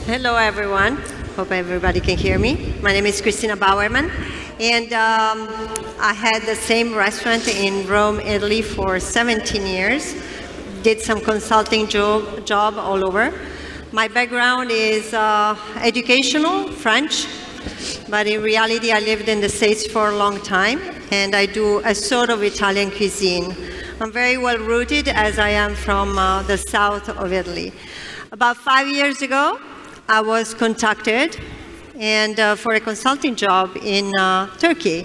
Hello, everyone. Hope everybody can hear me. My name is Cristina Bowerman, and I had the same restaurant in Rome, Italy for 17 years. Did some consulting job all over. My background is educational, French, but in reality I lived in the States for a long time, and I do a sort of Italian cuisine. I'm very well rooted as I am from the south of Italy. About 5 years ago, I was contacted and for a consulting job in Turkey.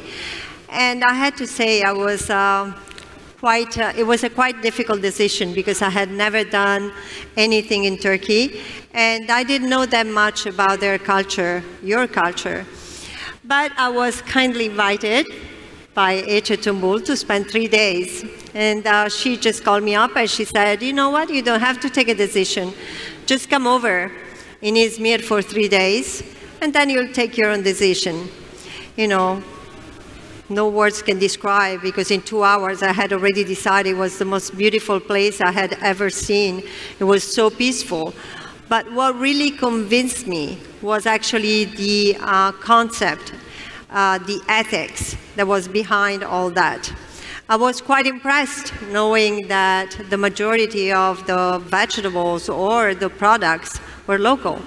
And I had to say I was it was a quite difficult decision because I had never done anything in Turkey and I didn't know that much about their culture, your culture. But I was kindly invited by Ece Tumbul to spend 3 days. And she just called me up and she said, you know what, you don't have to take a decision. Just come over in Izmir for 3 days, and then you'll take your own decision. You know, no words can describe, because in 2 hours I had already decided it was the most beautiful place I had ever seen. It was so peaceful. But what really convinced me was actually the concept, the ethics that was behind all that. I was quite impressed knowing that the majority of the vegetables or the products were local.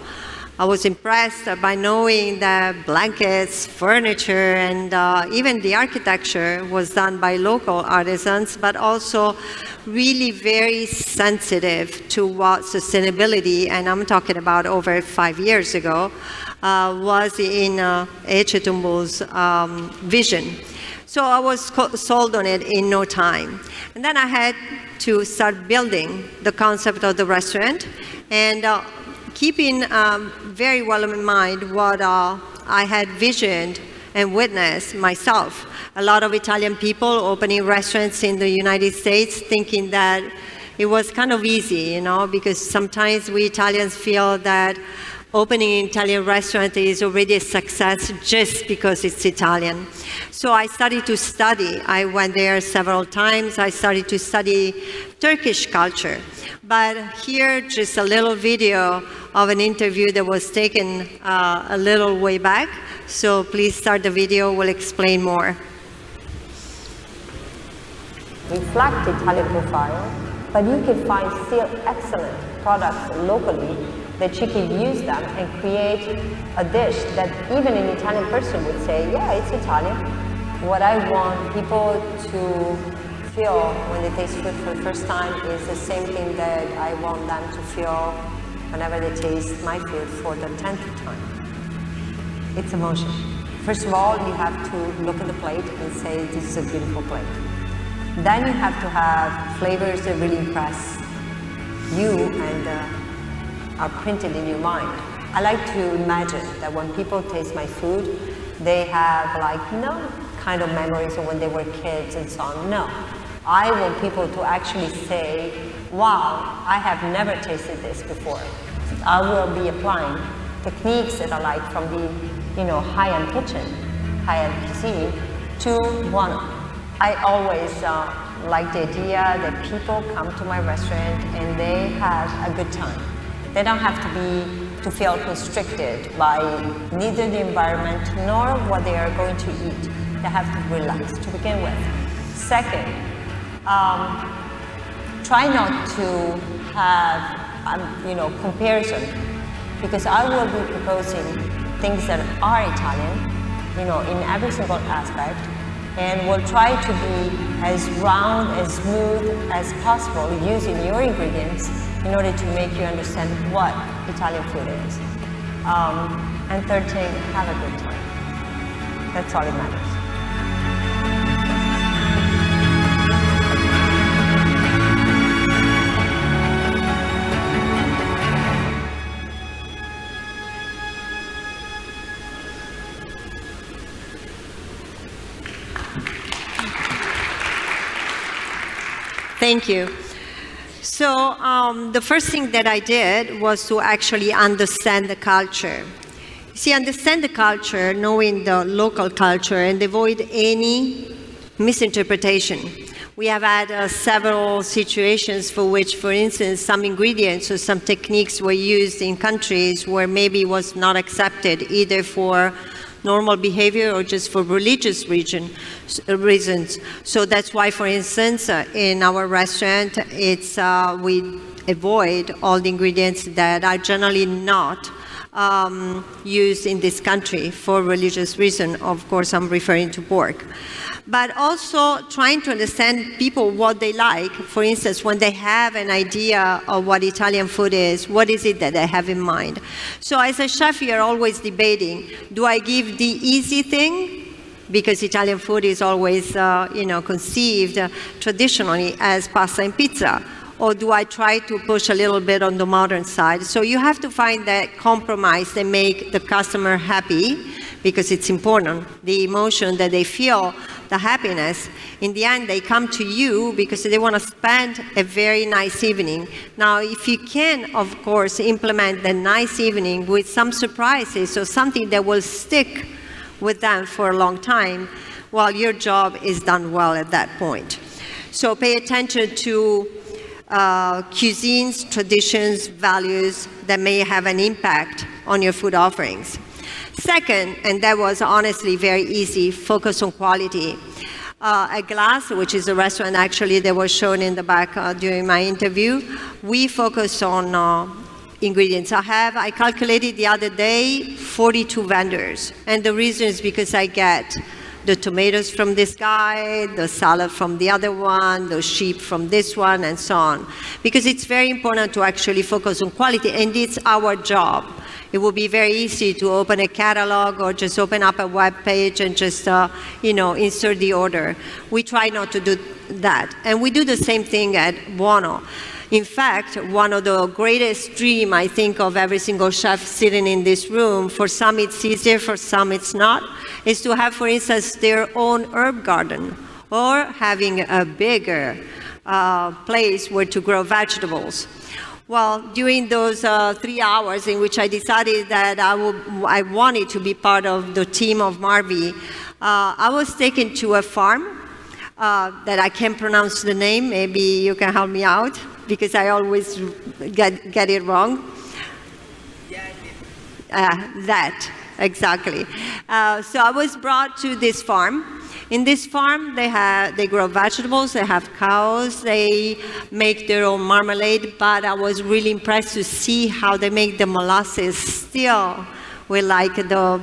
I was impressed by knowing that blankets, furniture, and even the architecture was done by local artisans, but also really very sensitive to what sustainability, and I'm talking about over 5 years ago, was in Ece Tumbul's vision. So I was sold on it in no time. And then I had to start building the concept of the restaurant and keeping very well in mind what I had visioned and witnessed myself. A lot of Italian people opening restaurants in the United States thinking that it was kind of easy, you know, because sometimes we Italians feel that opening an Italian restaurant is already a success just because it's Italian. So I started to study. I went there several times. I started to study Turkish culture. But here, just a little video of an interview that was taken a little way back. So please start the video. We'll explain more. Reflect Italian profile, but you can find still excellent products locally that you can use them and create a dish that even an Italian person would say, yeah, it's Italian. What I want people to feel when they taste food for the first time is the same thing that I want them to feel whenever they taste my food for the 10th time. It's emotion. First of all, you have to look at the plate and say, this is a beautiful plate. Then you have to have flavors that really impress you and are printed in your mind. I like to imagine that when people taste my food, they have like no kind of memories of when they were kids and so on. No. I want people to actually say, wow, I have never tasted this before. I will be applying techniques that I like from the, you know, high-end kitchen, high-end cuisine to one. I always like the idea that people come to my restaurant and they have a good time. They don't have to feel constricted by neither the environment nor what they are going to eat. They have to relax to begin with. Second, try not to have, you know, comparison, because I will be proposing things that are Italian, you know, in every single aspect, and we'll try to be as round, as smooth as possible using your ingredients in order to make you understand what Italian food is. And third thing, have a good time. That's all that matters. Thank you. So the first thing that I did was to actually understand the culture. See, understand the culture, knowing the local culture, and avoid any misinterpretation. We have had several situations for which, for instance, some ingredients or some techniques were used in countries where maybe was not accepted, either for normal behavior or just for religious reasons. So that's why, for instance, in our restaurant, it's we avoid all the ingredients that are generally not used in this country for religious reason. Of course, I'm referring to pork. But also trying to understand people what they like. For instance, when they have an idea of what Italian food is, what is it that they have in mind? So as a chef, you're always debating, do I give the easy thing? Because Italian food is always, conceived traditionally as pasta and pizza. Or do I try to push a little bit on the modern side? So you have to find that compromise that make the customer happy, because it's important, the emotion that they feel, the happiness. In the end, they come to you because they want to spend a very nice evening. Now, if you can, of course, implement the nice evening with some surprises or something that will stick with them for a long time, well, your job is done well at that point. So pay attention to cuisines, traditions, values that may have an impact on your food offerings. Second, and that was honestly very easy, focus on quality. At Glass, which is a restaurant actually that was shown in the back during my interview, we focus on ingredients. I calculated the other day 42 vendors, and the reason is because I get the tomatoes from this guy, the salad from the other one, the sheep from this one, and so on. Because it's very important to actually focus on quality, and it's our job. It would be very easy to open a catalog or just open up a web page and just, insert the order. We try not to do that. And we do the same thing at Buono. In fact, one of the greatest dreams, I think, of every single chef sitting in this room, for some it's easier, for some it's not, is to have, for instance, their own herb garden or having a bigger place where to grow vegetables. Well, during those 3 hours in which I decided that I wanted to be part of the team of Marvi, I was taken to a farm that I can't pronounce the name. Maybe you can help me out, because I always get it wrong. That, exactly. So I was brought to this farm. In this farm, they grow vegetables, they have cows, they make their own marmalade, but I was really impressed to see how they make the molasses still with like the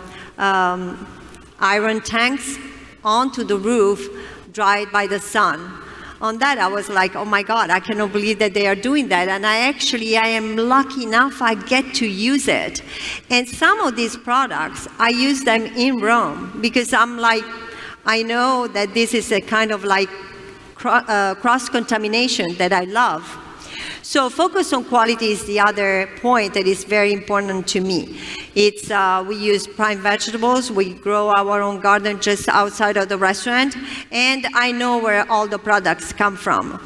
iron tanks onto the roof, dried by the sun. On that, I was like, oh my God, I cannot believe that they are doing that. And I am lucky enough I get to use it. And some of these products, I use them in Rome because I'm like, I know that this is a kind of like cross-contamination that I love. So focus on quality is the other point that is very important to me. It's, we use prime vegetables, we grow our own garden just outside of the restaurant, and I know where all the products come from.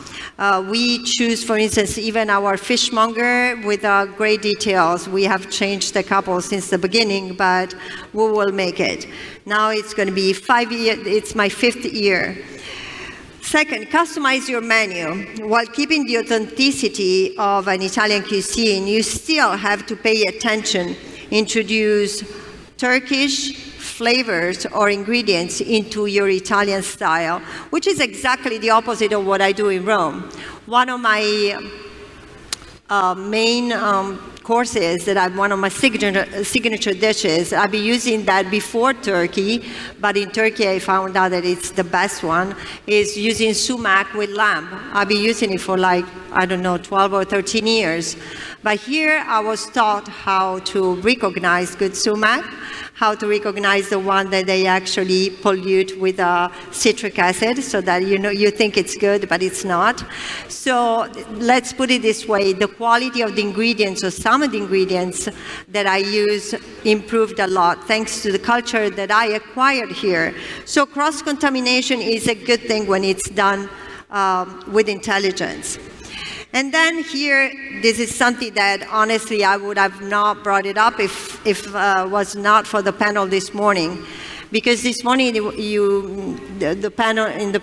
We choose, for instance, even our fishmonger with great details. We have changed a couple since the beginning, but we will make it. Now it's going to be 5 years, it's my 5th year. Second, customize your menu. While keeping the authenticity of an Italian cuisine, you still have to pay attention, introduce Turkish flavors or ingredients into your Italian style, which is exactly the opposite of what I do in Rome. One of my main courses that one of my signature dishes, I'll be using that before Turkey, but in Turkey I found out that it's the best one, is using sumac with lamb. I'll be using it for like, I don't know, 12 or 13 years. But here I was taught how to recognize good sumac, how to recognize the one that they actually pollute with citric acid, so that you think it's good, but it's not. So let's put it this way, the quality of the ingredients, or some of the ingredients that I use, improved a lot thanks to the culture that I acquired here. So cross-contamination is a good thing when it's done with intelligence. And then here, this is something that honestly I would have not brought it up if it was not for the panel this morning. Because this morning the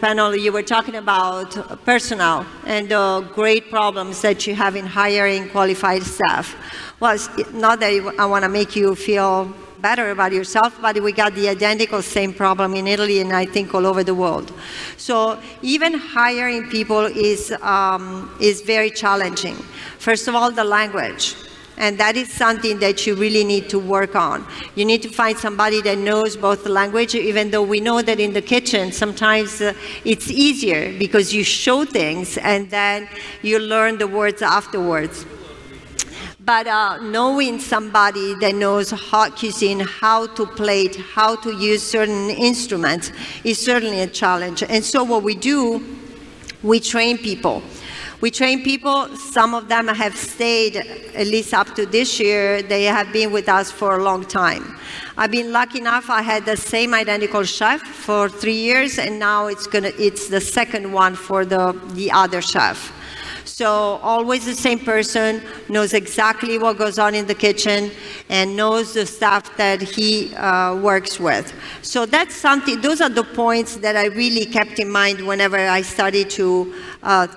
panel you were talking about personnel and the great problems that you have in hiring qualified staff. Well, it's not that I want to make you feel better about yourself, but we got the identical same problem in Italy and I think all over the world. So even hiring people is very challenging. First of all, the language. And that is something that you really need to work on. You need to find somebody that knows both the language, even though we know that in the kitchen, sometimes it's easier because you show things and then you learn the words afterwards. But knowing somebody that knows hot cuisine, how to plate, how to use certain instruments is certainly a challenge. And so what we do, we train people. We train people, some of them have stayed, at least up to this year, they have been with us for a long time. I've been lucky enough, I had the same identical chef for 3 years, and now it's the second one for the other chef. So always the same person, knows exactly what goes on in the kitchen, and knows the staff that he works with. So that's something, those are the points that I really kept in mind whenever I started to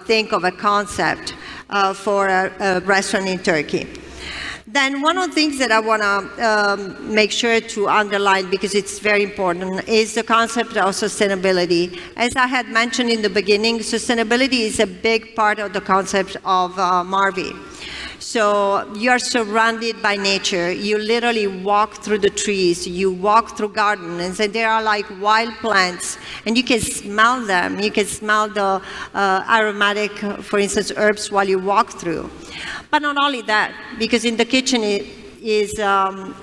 think of a concept for a restaurant in Turkey. Then one of the things that I want to make sure to underline, because it's very important, is the concept of sustainability. As I had mentioned in the beginning, sustainability is a big part of the concept of Marvi. So you are surrounded by nature. You literally walk through the trees. You walk through gardens, and there are like wild plants, and you can smell them. You can smell the aromatic, for instance, herbs while you walk through. But not only that, because in the kitchen it is, for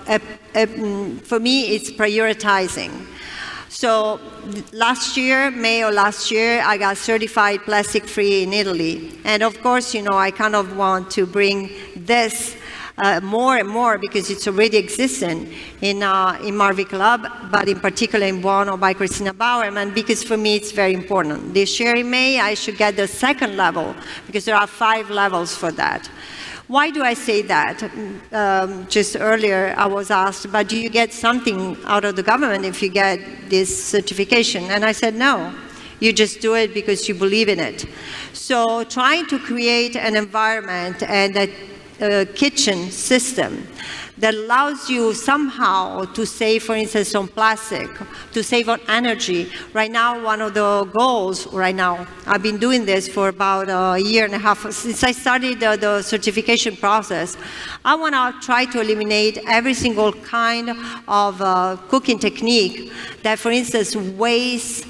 me, it's prioritizing. So last year, May of last year, I got certified plastic-free in Italy. And of course, you know, I kind of want to bring this more and more because it's already existing in Marvi Club, but in particular in Buono by Cristina Bowerman, because for me it's very important. This year in May, I should get the second level because there are 5 levels for that. Why do I say that? Just earlier I was asked, but do you get something out of the government if you get this certification? And I said, no. You just do it because you believe in it. So trying to create an environment and a kitchen system that allows you somehow to save, for instance, on plastic, to save on energy. Right now, one of the goals, I've been doing this for about a year and a half, since I started the certification process. I want to try to eliminate every single kind of cooking technique that, for instance, wastes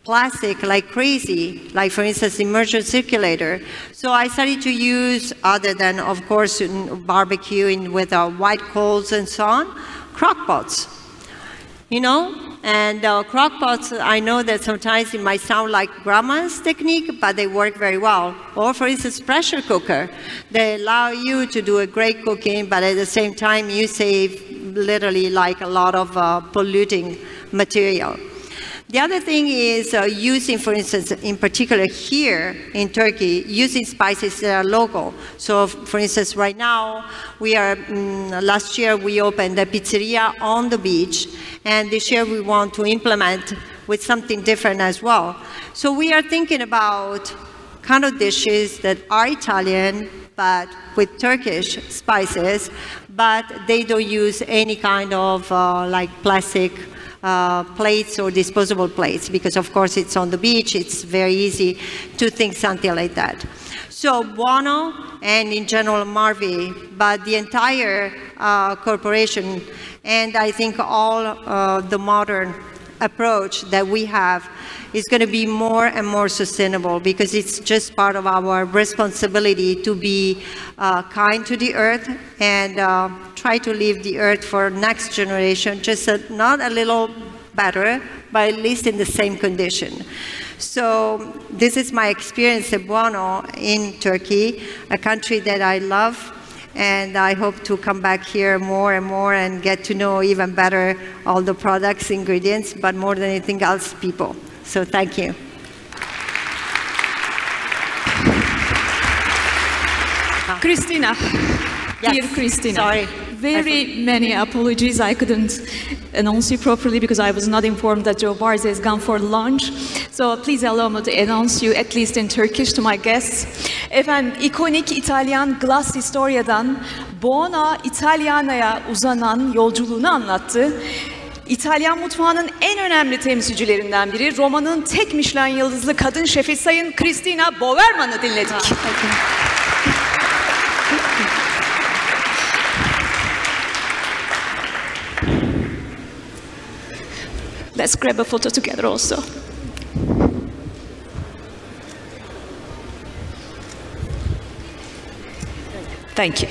plastic like crazy, like for instance immersion circulator. So I started to use, other than of course barbecuing with white coals and so on, crock pots. You know, and crock pots, I know that sometimes it might sound like grandma's technique, but they work very well. Or for instance pressure cooker. They allow you to do a great cooking, but at the same time you save literally like a lot of polluting material. The other thing is using, for instance, in particular here in Turkey, using spices that are local. So, for instance, right now, we are, last year we opened a pizzeria on the beach, and this year we want to implement with something different as well. So we are thinking about kind of dishes that are Italian, but with Turkish spices, but they don't use any kind of like plastic plates or disposable plates, because of course it's on the beach, it's very easy to think something like that. So Buono and in general Marvi, but the entire corporation, and I think all the modern approach that we have is going to be more and more sustainable, because it's just part of our responsibility to be kind to the earth and try to leave the earth for next generation, just not a little better, but at least in the same condition. So this is my experience at Buono in Turkey, a country that I love, and I hope to come back here more and more and get to know even better all the products, ingredients, but more than anything else, people. So thank you. Cristina, Yes. Dear Cristina, Sorry. very many apologies. I couldn't announce you properly because I was not informed that Joe Barzi has gone for lunch. So please allow me to announce you at least in Turkish to my guests. Efendim, ikonik İtalyan Glass Historia'dan Buona Italiana'ya uzanan yolculuğunu anlattı. İtalyan mutfağının en önemli temsilcilerinden biri, Roma'nın tek Michelin yıldızlı kadın şefi Sayın Cristina Bowerman'ı dinledik. Let's grab a photo together also. Thank you.